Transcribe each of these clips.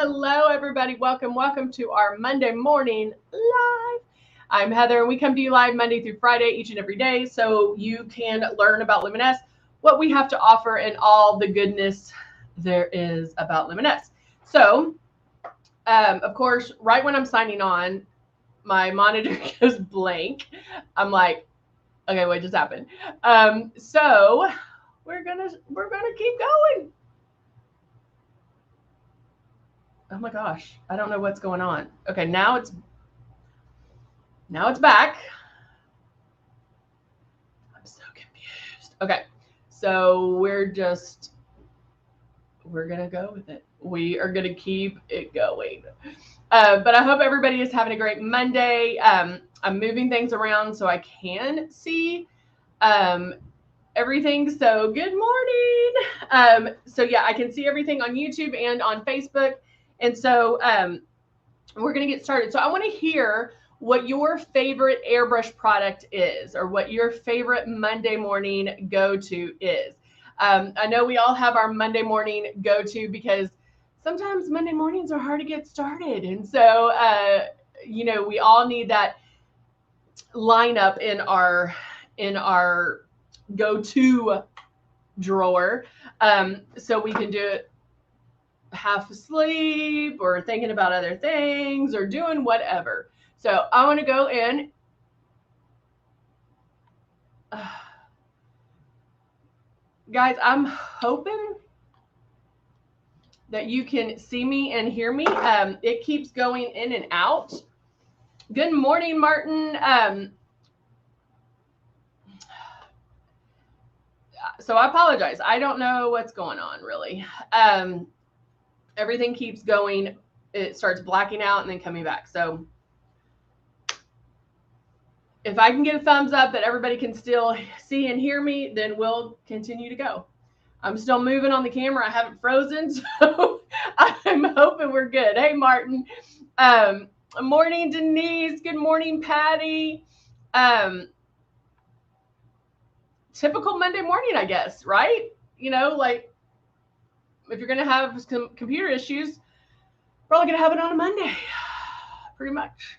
Hello, everybody. Welcome to our Monday morning live. I'm Heather, and we come to you live Monday through Friday, each and every day, so you can learn about LUMINESS, what we have to offer, and all the goodness there is about LUMINESS. So, of course, right when I'm signing on, my monitor goes blank. I'm like, okay, what just happened? So we're gonna keep going. Oh my gosh, I don't know what's going on. Okay, now it's back. I'm so confused. Okay, so we're gonna go with it. We are gonna keep it going. But I hope everybody is having a great Monday. I'm moving things around so I can see everything. So good morning. So yeah, I can see everything on YouTube and on Facebook. And so we're going to get started. So I want to hear what your favorite airbrush product is, or what your favorite Monday morning go-to is. I know we all have our Monday morning go-to because sometimes Monday mornings are hard to get started. And so, we all need that lineup in our go-to drawer. So we can do it half asleep or thinking about other things or doing whatever. So I want to go in. Guys, I'm hoping that you can see me and hear me. It keeps going in and out. Good morning, Martin. So I apologize. I don't know what's going on, really. Everything keeps going. It starts blacking out and then coming back. So if I can get a thumbs up that everybody can still see and hear me, then we'll continue to go. I'm still moving on the camera. I haven't frozen, so I'm hoping we're good. Hey, Martin. Morning, Denise. Good morning, Patty. Typical Monday morning, I guess, right? Like if you're going to have some computer issues, probably going to have it on a Monday, pretty much.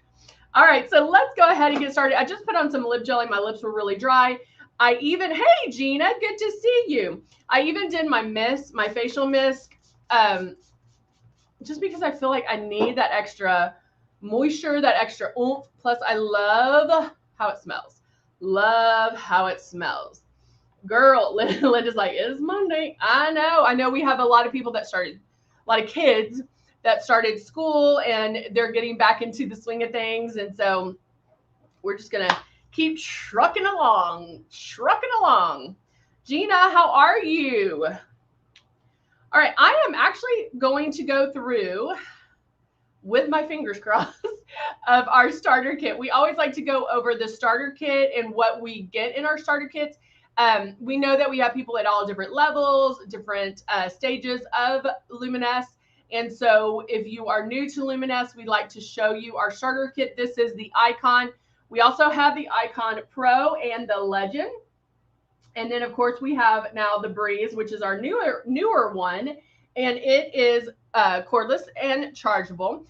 All right, so let's go ahead and get started. I just put on some lip jelly. My lips were really dry. Hey, Gina, good to see you. I even did my facial mist, just because I feel like I need that extra moisture, that extra oomph. Plus, I love how it smells. Love how it smells. Girl, Linda's like, it's Monday. I know we have a lot of people that started, a lot of kids that started school and they're getting back into the swing of things. And so we're just going to keep trucking along. Gina, how are you? All right, I am actually going to go through, with my fingers crossed, of our starter kit. We always like to go over the starter kit and what we get in our starter kits. We know that we have people at all different levels, different stages of LUMINESS. And so if you are new to LUMINESS, we'd like to show you our starter kit. This is the Icon. We also have the Icon Pro and the Legend. And then, of course, we have now the Breeze, which is our newer one. And it is cordless and chargeable.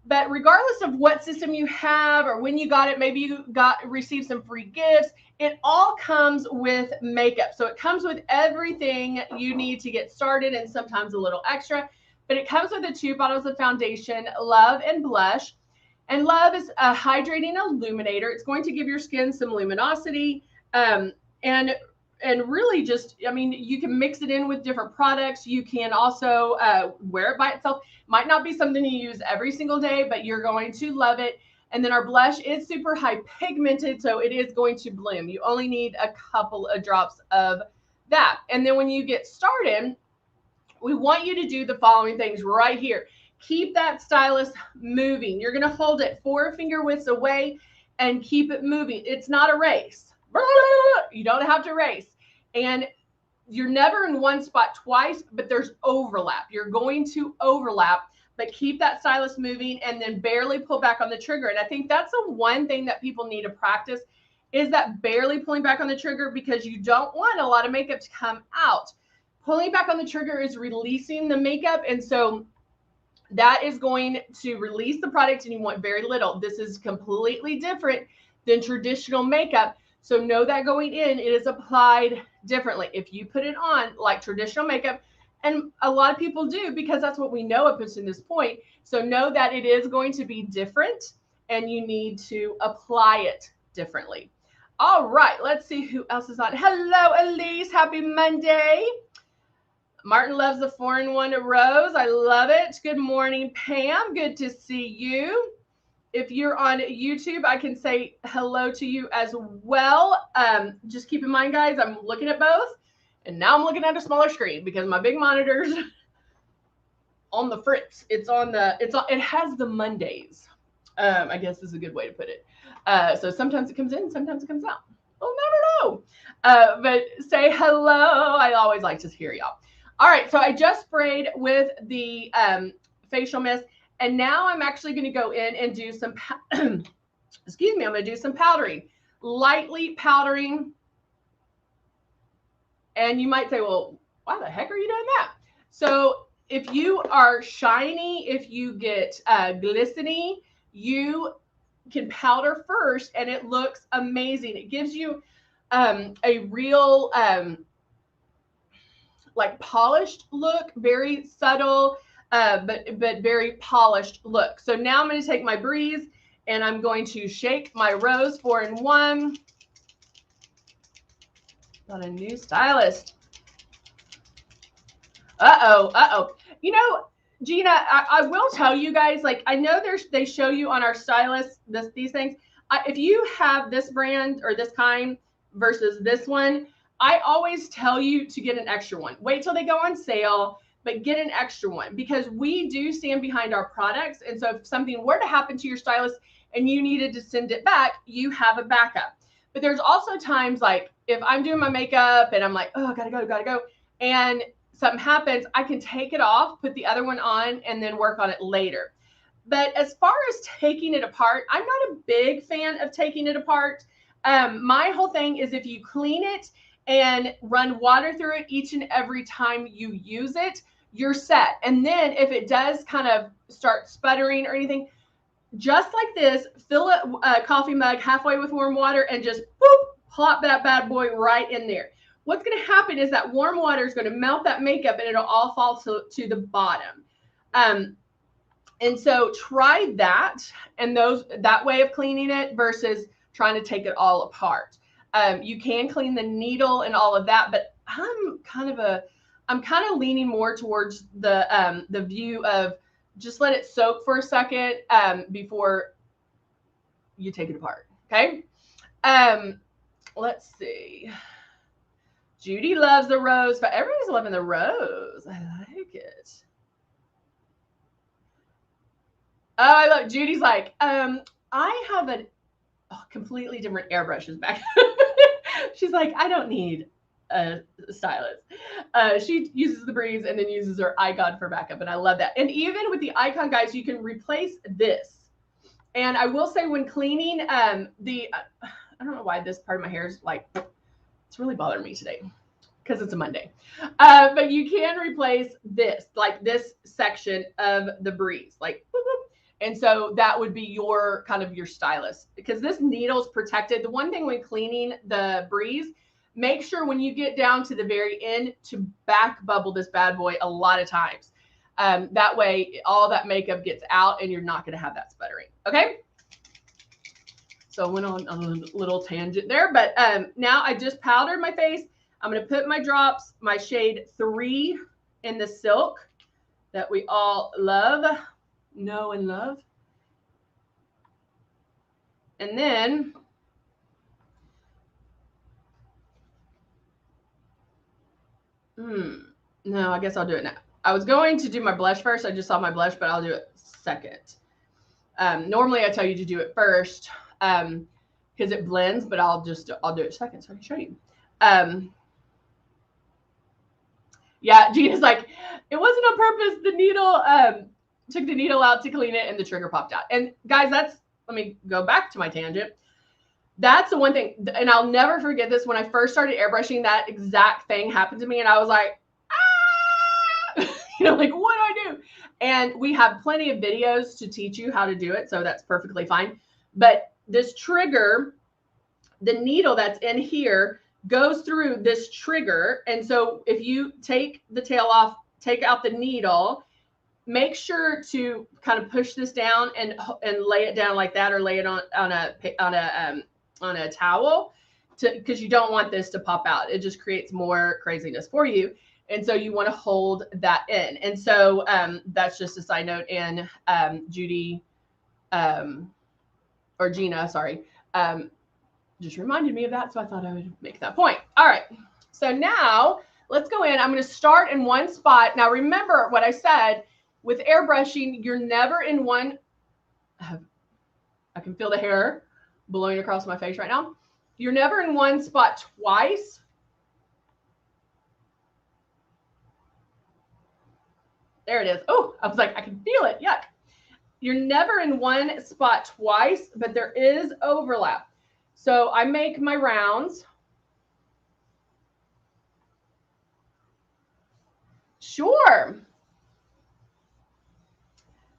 But regardless of what system you have or when you got it, maybe you received some free gifts, it all comes with makeup. So it comes with everything you need to get started and sometimes a little extra. But it comes with the 2 bottles of foundation, Love and Blush. And Love is a hydrating illuminator. It's going to give your skin some luminosity. And really just, you can mix it in with different products. You can also wear it by itself. Might not be something you use every single day, but you're going to love it. And then our blush is super high pigmented, so it is going to bloom. You only need a couple of drops of that. And then when you get started, we want you to do the following things right here. Keep that stylus moving. You're going to hold it 4 finger widths away and keep it moving. It's not a race. You don't have to race. And you're never in one spot twice, but there's overlap. You're going to overlap, but keep that stylus moving and then barely pull back on the trigger. And I think that's the one thing that people need to practice is that barely pulling back on the trigger, because you don't want a lot of makeup to come out. Pulling back on the trigger is releasing the makeup. And so that is going to release the product and you want very little. This is completely different than traditional makeup. So know that going in, it is applied differently. If you put it on like traditional makeup, and a lot of people do because that's what we know up until this point. So know that it is going to be different and you need to apply it differently. All right, let's see who else is on. Hello, Elise. Happy Monday. Martin loves the 4-in-1 Rose. I love it. Good morning, Pam. Good to see you. If you're on YouTube, I can say hello to you as well. Just keep in mind, guys, I'm looking at both. And now I'm looking at a smaller screen because my big monitor's on the fritz. It has the Mondays. I guess is a good way to put it. So sometimes it comes in, sometimes it comes out. We'll never know. But say hello. I always like to hear y'all. All right, so I just sprayed with the facial mist, and now I'm actually going to go in and do some, excuse me, I'm going to do some powdering, lightly powdering. And you might say, well, why the heck are you doing that? So if you are shiny, if you get glistening, you can powder first, and it looks amazing. It gives you a real like polished look, very subtle, but very polished look. So now I'm going to take my Breeze and I'm going to shake my Rose 4-in-1. Got a new stylist. Uh-oh. You know, Gina, I will tell you guys, like, I know they show you on our stylist these things. If you have this brand or this kind versus this one, I always tell you to get an extra one. Wait till they go on sale, but get an extra one because we do stand behind our products. And so if something were to happen to your stylist and you needed to send it back, you have a backup. But there's also times like if I'm doing my makeup and I'm like, oh, gotta go. And something happens, I can take it off, put the other one on, and then work on it later. But as far as taking it apart, I'm not a big fan of taking it apart. My whole thing is if you clean it and run water through it each and every time you use it, you're set. And then if it does kind of start sputtering or anything, just like this, fill a coffee mug halfway with warm water and just boop, plop that bad boy right in there. What's going to happen is that warm water is going to melt that makeup and it'll all fall to the bottom. And so try that and that way of cleaning it versus trying to take it all apart. You can clean the needle and all of that, but I'm kind of leaning more towards the view of just let it soak for a second before you take it apart. Okay. Let's see. Judy loves the Rose, but everybody's loving the Rose. I like it. Oh, I love Judy's like, I have a completely different airbrushes back. She's like, I don't need a stylist. She uses the Breeze and then uses her Icon for backup, and I love that. And even with the Icon, guys, you can replace this. And I will say when cleaning I don't know why this part of my hair is like, it's really bothering me today because it's a Monday. But you can replace this, like this section of the Breeze, like, whoop, whoop. And so that would be your kind of your stylus because this needle's protected. The one thing when cleaning the Breeze, make sure when you get down to the very end to back bubble this bad boy a lot of times. That way all that makeup gets out and you're not going to have that sputtering. Okay. So I went on a little tangent there, but now I just powdered my face. I'm going to put my drops, my shade 3 in the Silk that we all know and love. And then no, I guess I'll do it now. I was going to do my blush first. I just saw my blush, but I'll do it second. Normally I tell you to do it first because it blends, but I'll do it second so I can show you. Yeah, Gina's like, it wasn't on purpose. The needle took the needle out to clean it and the trigger popped out. And guys, let me go back to my tangent. That's the one thing, and I'll never forget this. When I first started airbrushing, that exact thing happened to me, and I was like, ah! Like, what do I do? And we have plenty of videos to teach you how to do it, so that's perfectly fine. But this trigger, the needle that's in here goes through this trigger. And so if you take the tail off, take out the needle, make sure to kind of push this down and lay it down like that, or lay it on a towel, because you don't want this to pop out. It just creates more craziness for you. And so you want to hold that in. And so that's just a side note. And Judy, or Gina, sorry, just reminded me of that. So I thought I would make that point. All right. So now let's go in. I'm going to start in one spot. Now, remember what I said with airbrushing, you're never in one. I can feel the hair blowing across my face right now. You're never in one spot twice. There it is. Oh, I was like, I can feel it. Yuck. You're never in one spot twice, but there is overlap. So I make my rounds. Sure.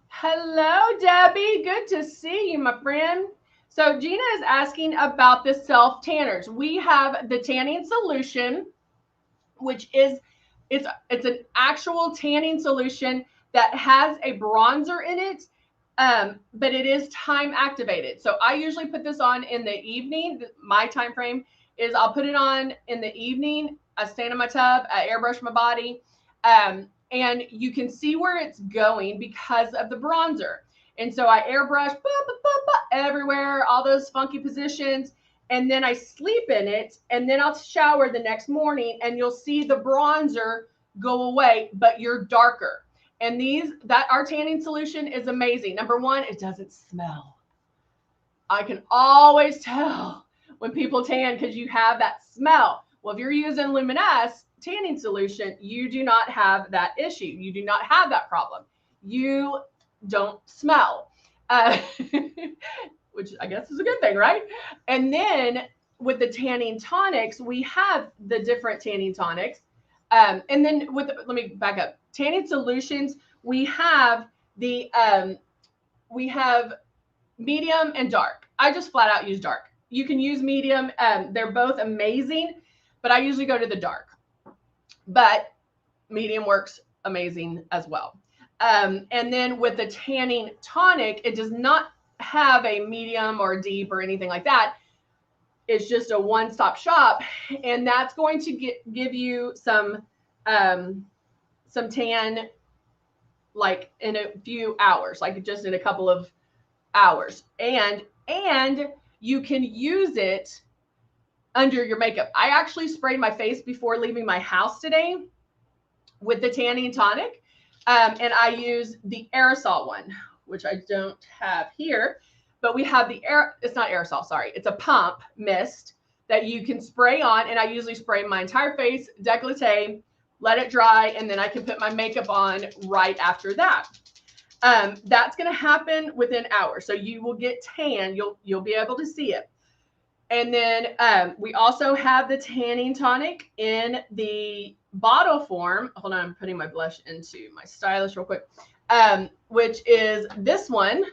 Hello, Debbie. Good to see you, my friend. So Gina is asking about the self tanners. We have the tanning solution, which is it's an actual tanning solution that has a bronzer in it, but it is time activated. So I usually put this on in the evening. My time frame is I'll put it on in the evening. I stand in my tub, I airbrush my body, and you can see where it's going because of the bronzer. And so I airbrush everywhere, all those funky positions, and then I sleep in it, and then I'll shower the next morning, and you'll see the bronzer go away, but you're darker. And our tanning solution is amazing. Number one, it doesn't smell. I can always tell when people tan because you have that smell. Well, if you're using LUMINESS tanning solution, you do not have that issue. You do not have that problem. You don't smell, which I guess is a good thing, right? And then with the tanning tonics, we have the different tanning tonics. And then let me back up. Tanning solutions, we have we have medium and dark. I just flat out use dark. You can use medium. They're both amazing, but I usually go to the dark. But medium works amazing as well. And then with the tanning tonic, it does not have a medium or deep or anything like that. It's just a one-stop shop, and that's going to give you some tan, like in a few hours, like just in a couple of hours, and you can use it under your makeup. I actually sprayed my face before leaving my house today with the tanning tonic, and I use the aerosol one, which I don't have here, but we have it's not aerosol, sorry, it's a pump mist that you can spray on, and I usually spray my entire face, décolleté, let it dry, and then I can put my makeup on right after that. That's going to happen within hours, so you will get tan. You'll be able to see it. And then we also have the tanning tonic in the bottle form. Hold on, I'm putting my blush into my stylus real quick, which is this one.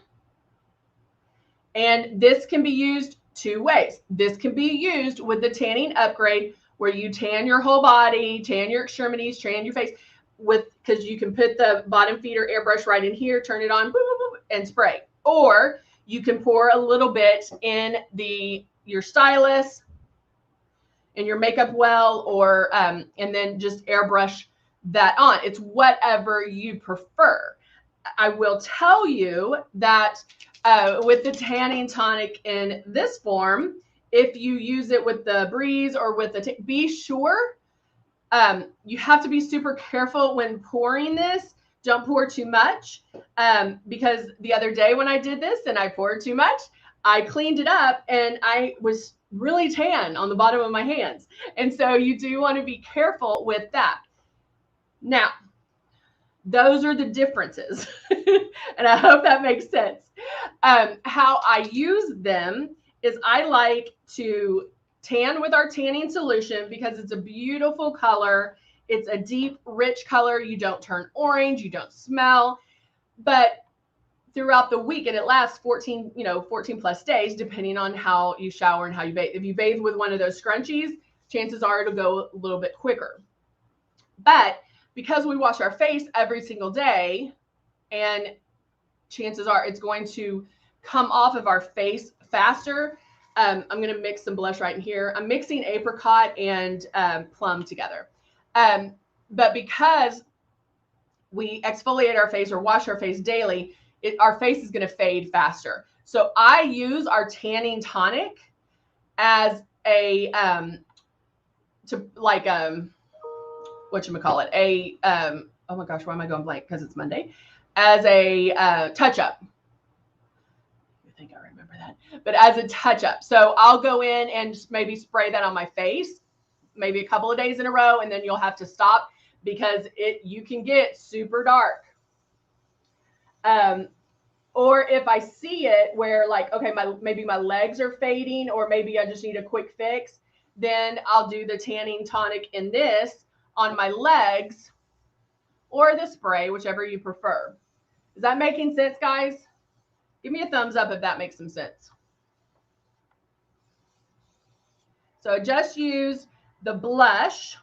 And this can be used two ways. This can be used with the tanning upgrade, where you tan your whole body, tan your extremities, tan your face, because you can put the bottom feeder airbrush right in here, turn it on, boop, boop, boop, and spray. Or you can pour a little bit in your stylus, in your makeup well, or and then just airbrush that on. It's whatever you prefer. I will tell you that with the tanning tonic in this form, if you use it with the breeze or with be sure you have to be super careful when pouring this. Don't pour too much, because the other day when I did this and I poured too much, I cleaned it up and I was really tan on the bottom of my hands. And so you do want to be careful with that. Now, those are the differences. And I hope that makes sense. How I use them is I like to tan with our tanning solution because it's a beautiful color. It's a deep, rich color. You don't turn orange. You don't smell. but throughout the week, and it lasts 14 plus days, depending on how you shower and how you bathe. If you bathe with one of those scrunchies, chances are it'll go a little bit quicker. But because we wash our face every single day, and chances are it's going to come off of our face faster. I'm going to mix some blush right in here. I'm mixing apricot and plum together. But because we exfoliate our face or wash our face daily, our face is going to fade faster. So I use our tanning tonic as a whatchamacallit, oh my gosh, why am I going blank? Because it's Monday. As a touch-up. I think I remember that. But as a touch-up. So I'll go in and just maybe spray that on my face, maybe a couple of days in a row, and then you'll have to stop because you can get super dark. Or if I see it where like, okay, maybe my legs are fading, or maybe I just need a quick fix, then I'll do the tanning tonic in this on my legs, or the spray, whichever you prefer. Is that making sense, guys? Give me a thumbs up if that makes some sense. So I just used the blush,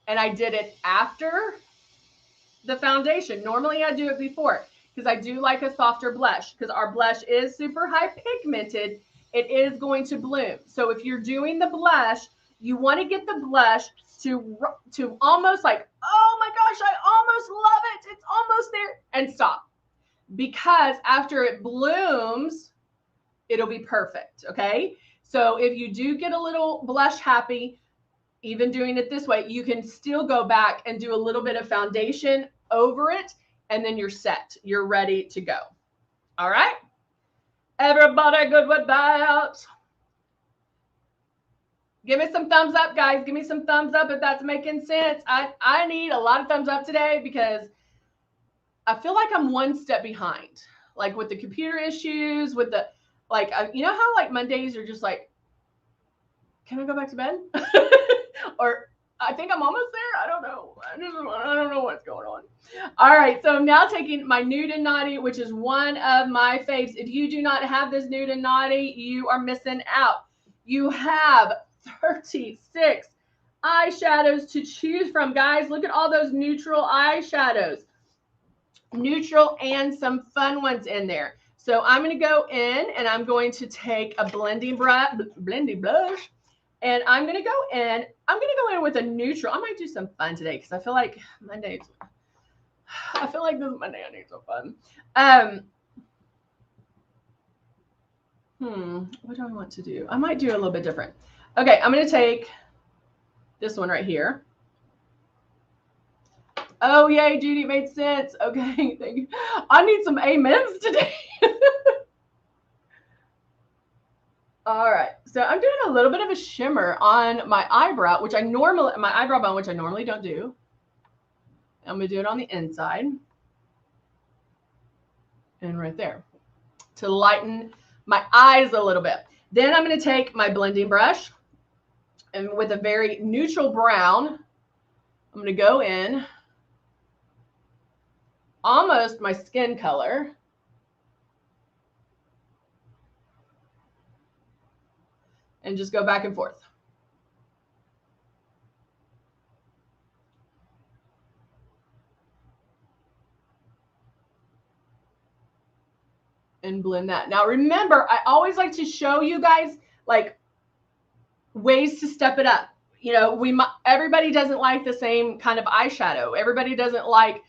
and I did it after the foundation. Normally I do it before, because I do like a softer blush, because our blush is super high pigmented. It is going to bloom. So if you're doing the blush, you want to get the blush to almost like, oh my gosh, I almost love it, it's almost there, and stop. Because after it blooms, it'll be perfect, okay? So if you do get a little blush happy, even doing it this way, you can still go back and do a little bit of foundation over it, and then you're set. You're ready to go. All right? Everybody good with that? Give me some thumbs up, guys. Give me some thumbs up if that's making sense. I need a lot of thumbs up today because I feel like I'm one step behind. Like with the computer issues, with the, like, you know how like Mondays are just like, can I go back to bed? Or I think I'm almost there. I don't know. I don't know what's going on. All right. So I'm now taking my Nude and Naughty, which is one of my faves. If you do not have this Nude and Naughty, you are missing out. You have 36 eyeshadows to choose from, guys. Look at all those neutral eyeshadows. Neutral and some fun ones in there. So I'm going to go in and I'm going to take a blending blush. And I'm going to go in. I'm going to go in with a neutral. I might do some fun today because I feel like Mondays. I feel like this Monday I need some fun. What do I want to do? I might do a little bit different. Okay, I'm going to take this one right here. Oh, yay, Judy, it made sense. Okay, thank you. I need some amens today. All right, so I'm doing a little bit of a shimmer on my eyebrow, my eyebrow bone, which I normally don't do. I'm gonna do it on the inside and right there to lighten my eyes a little bit. Then I'm gonna take my blending brush and with a very neutral brown, I'm gonna go in almost my skin color. And just go back and forth. And blend that. Now remember, I always like to show you guys like ways to step it up. You know, everybody doesn't like the same kind of eyeshadow. Everybody doesn't like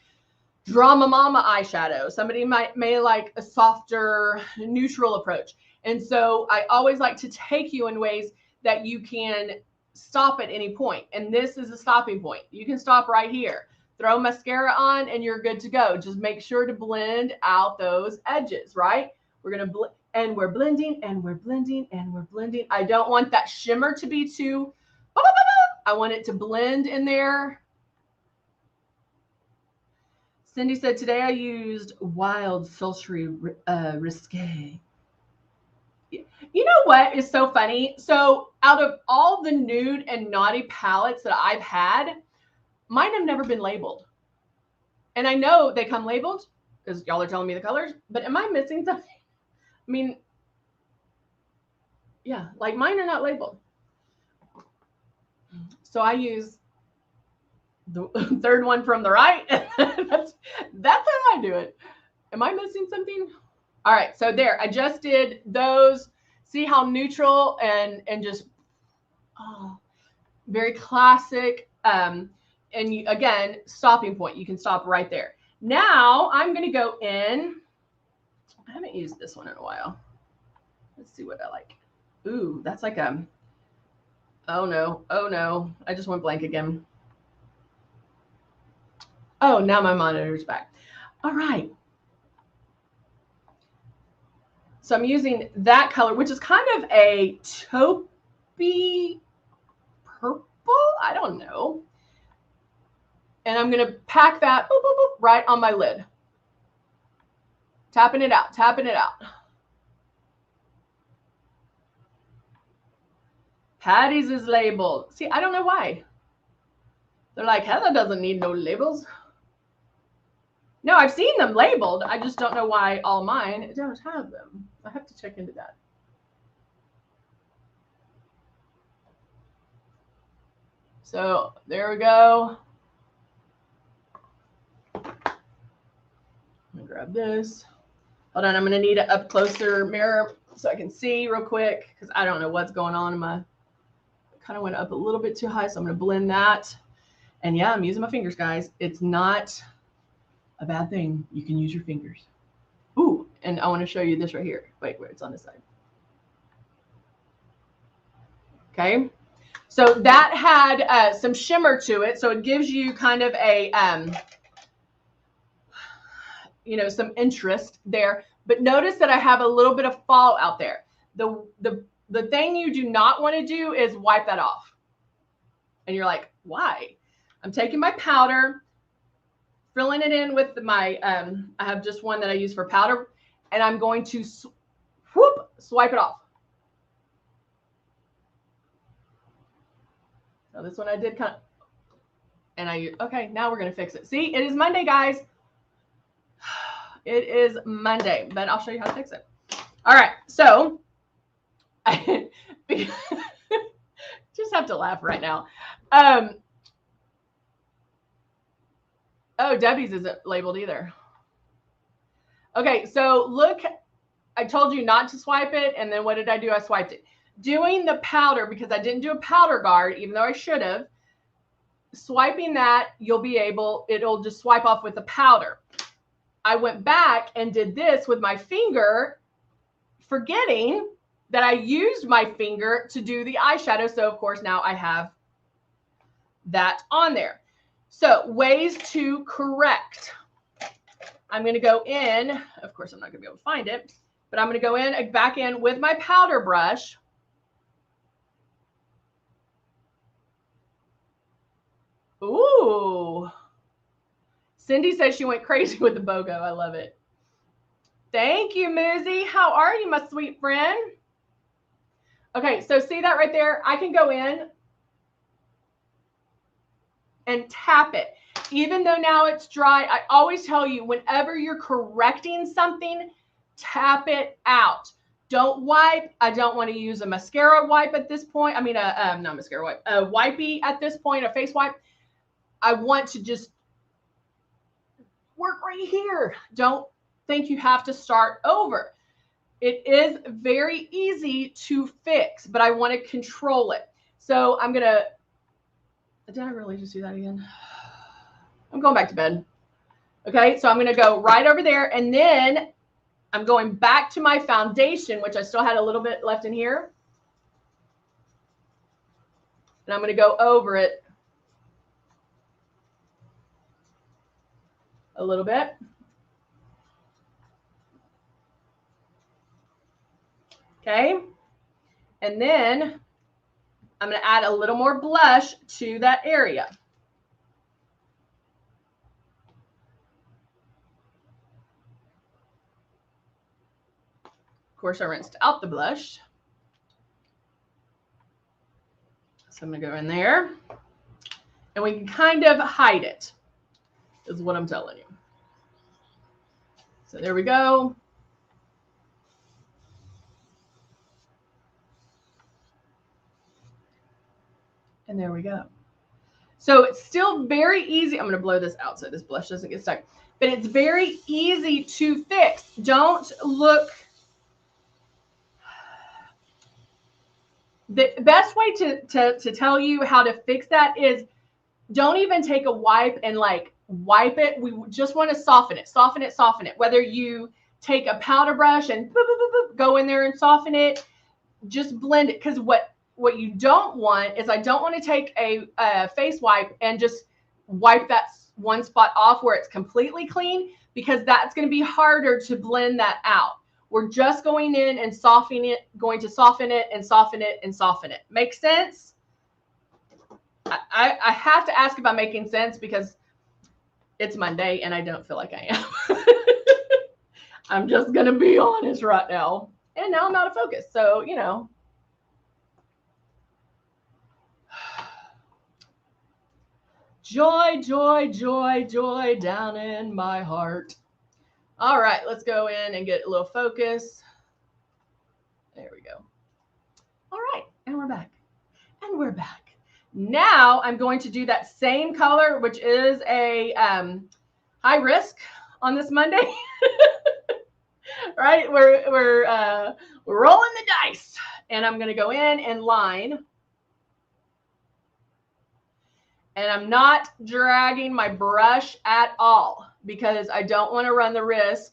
Drama Mama eyeshadow. Somebody may like a softer neutral approach. And so I always like to take you in ways that you can stop at any point. And this is a stopping point. You can stop right here. Throw mascara on and you're good to go. Just make sure to blend out those edges, right? We're going to blend and we're blending and we're blending and we're blending. I don't want that shimmer to be too, I want it to blend in there. Cindy said, today I used Wild Sultry Risque. You know what is so funny? So out of all the nude and naughty palettes that I've had, mine have never been labeled. And I know they come labeled. because y'all are telling me the colors, but am I missing something? I mean, yeah, like mine are not labeled. So I use the third one from the right. that's how I do it. Am I missing something? All right, so there, I just did those. See how neutral and just very classic. And you, again, stopping point. You can stop right there. Now I'm going to go in. I haven't used this one in a while. Let's see what I like. Ooh, that's like a. Oh no! Oh no! I just went blank again. Oh, now my monitor's back. All right. So I'm using that color, which is kind of a taupey purple. I don't know. And I'm going to pack that boop, boop, boop, right on my lid. Tapping it out, tapping it out. Patty's is labeled. See, I don't know why. They're like, Heather doesn't need no labels. No, I've seen them labeled. I just don't know why all mine don't have them. I have to check into that. So there we go. I'm gonna grab this. Hold on, I'm gonna need an up closer mirror so I can see real quick because I don't know what's going on in my. Kind of went up a little bit too high, so I'm gonna blend that. And yeah, I'm using my fingers, guys. It's not a bad thing. You can use your fingers. Ooh, and I want to show you this right here. Wait, where it's on this side. Okay, so that had some shimmer to it, so it gives you kind of a you know, some interest there. But notice that I have a little bit of fall out there. The thing you do not want to do is wipe that off. And you're like, why? I'm taking my powder, filling it in with my, I have just one that I use for powder, and I'm going to swipe it off. So this one I did kind of, and okay, now we're going to fix it. See, it is Monday, guys. It is Monday, but I'll show you how to fix it. All right, so just have to laugh right now. Oh, Debbie's isn't labeled either. Okay, so look, I told you not to swipe it, and then what did I do? I swiped it. Doing the powder, because I didn't do a powder guard, even though I should have. Swiping that, you'll be able, it'll just swipe off with the powder. I went back and did this with my finger, forgetting that I used my finger to do the eyeshadow. So of course now I have that on there. So ways to correct. I'm going to go in, of course I'm not going to be able to find it, but I'm going to go in back in with my powder brush. Ooh. Cindy says she went crazy with the BOGO. I love it. Thank you, Muzi. How are you, my sweet friend? Okay, so see that right there? I can go in and tap it. Even though now it's dry, I always tell you, whenever you're correcting something, tap it out. Don't wipe. I don't want to use a mascara wipe at this point. I mean, not mascara wipe, a wipey at this point, a face wipe. I want to just work right here. Don't think you have to start over. It is very easy to fix, but I want to control it. So I'm going to, did I really just do that again? I'm going back to bed. Okay, so I'm going to go right over there, and then I'm going back to my foundation, which I still had a little bit left in here. And I'm going to go over it a little bit. Okay, and then I'm going to add a little more blush to that area. Of course, I rinsed out the blush. So I'm going to go in there, and we can kind of hide it, is what I'm telling you. So there we go. And there we go. So it's still very easy. I'm going to blow this out so this blush doesn't get stuck. But it's very easy to fix. Don't look. The best way to tell you how to fix that is don't even take a wipe and like wipe it. We just want to soften it, soften it, soften it. Whether you take a powder brush and boop, boop, boop, boop, go in there and soften it, just blend it. Because what you don't want is I don't want to take a face wipe and just wipe that one spot off where it's completely clean, because that's going to be harder to blend that out. We're just going in and softening it, going to soften it and soften it and soften it. Make sense? I have to ask if I'm making sense because it's Monday and I don't feel like I am. I'm just going to be honest right now. And now I'm out of focus. So, you know. Joy, joy, joy, joy down in my heart. All right, let's go in and get a little focus. There we go. All right, and we're back. And we're back. Now I'm going to do that same color, which is a high risk on this Monday. Right? We're rolling the dice. And I'm going to go in and line. And I'm not dragging my brush at all because I don't want to run the risk.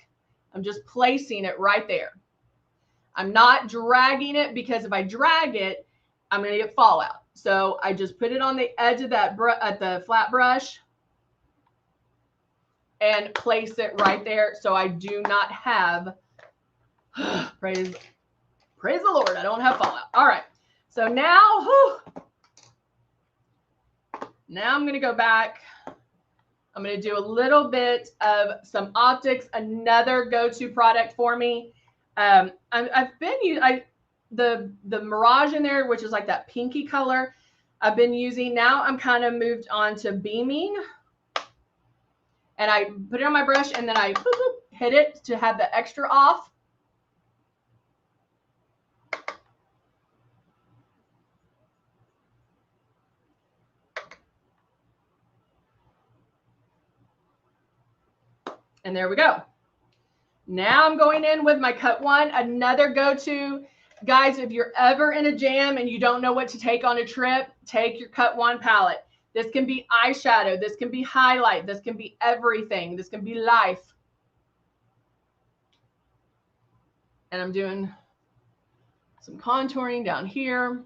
I'm just placing it right there. I'm not dragging it because if I drag it, I'm going to get fallout. So I just put it on the edge of that at the flat brush and place it right there. So I do not have, praise the Lord, I don't have fallout. All right. So now, now I'm going to go back. I'm going to do a little bit of some optics, another go-to product for me. I've been using the Mirage in there, which is like that pinky color. I've been using. Now I'm kind of moved on to Beaming, and I put it on my brush and then I boop, boop, hit it to have the extra off. And there we go. Now I'm going in with my Cut One, another go-to. Guys, if you're ever in a jam and you don't know what to take on a trip, take your Cut One palette. This can be eyeshadow. This can be highlight. This can be everything. This can be life. And I'm doing some contouring down here.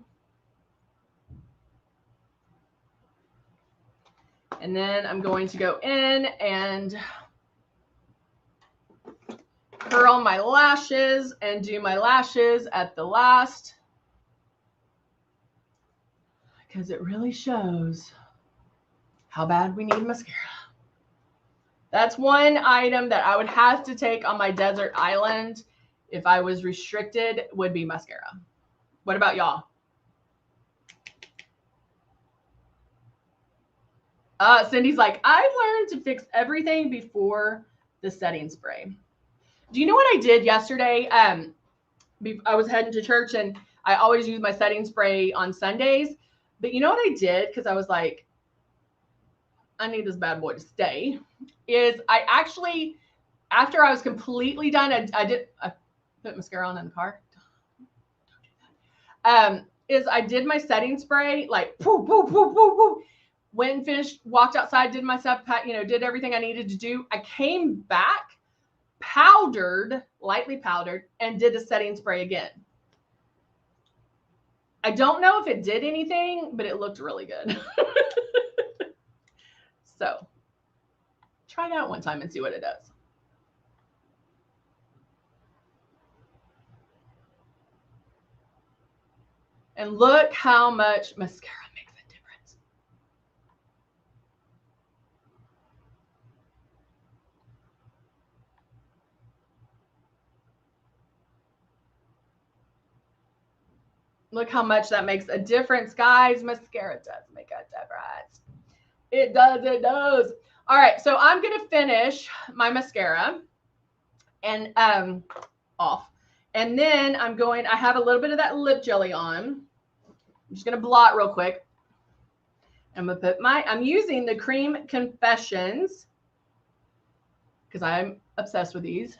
And then I'm going to go in and curl my lashes and do my lashes at the last, because it really shows how bad we need mascara. That's one item that I would have to take on my desert island if I was restricted, would be mascara. What about y'all? Cindy's like, I've learned to fix everything before the setting spray. Do you know what I did yesterday? I was heading to church and I always use my setting spray on Sundays. But you know what I did? Because I was like, I need this bad boy to stay. Is I actually, after I was completely done, I put mascara on in the car. Don't do that. Is I did my setting spray, like, poof, poof, poof, poof, poof. Went and finished, walked outside, did my stuff, did everything I needed to do. I came back, powdered, lightly powdered, and did the setting spray again. I don't know if it did anything, but it looked really good. So try that one time and see what it does. And look how much mascara makes a difference. Look how much that makes a difference, guys. Mascara does make a difference. It does, it does. All right, so I'm going to finish my mascara. and off. And then I have a little bit of that lip jelly on. I'm just going to blot real quick. I'm going to put I'm using the Cream Confessions because I'm obsessed with these.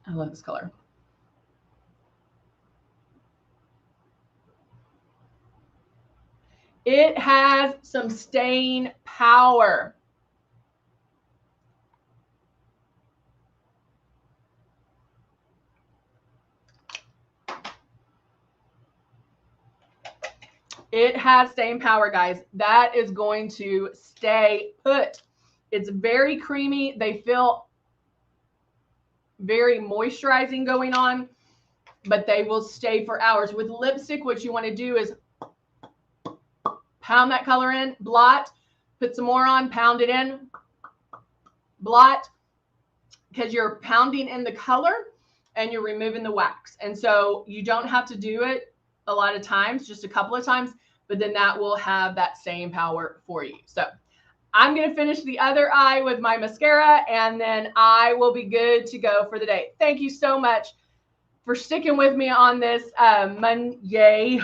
I love this color. It has some staying power. It has staying power, guys. That is going to stay put. It's very creamy. They feel very moisturizing going on, but they will stay for hours. With lipstick, what you want to do is pound that color in, blot, put some more on, pound it in, blot, because you're pounding in the color and you're removing the wax. And so you don't have to do it a lot of times, just a couple of times, but then that will have that same power for you. So I'm going to finish the other eye with my mascara, and then I will be good to go for the day. Thank you so much for sticking with me on this Monday.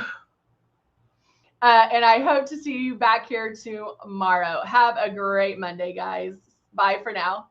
And I hope to see you back here tomorrow. Have a great Monday, guys. Bye for now.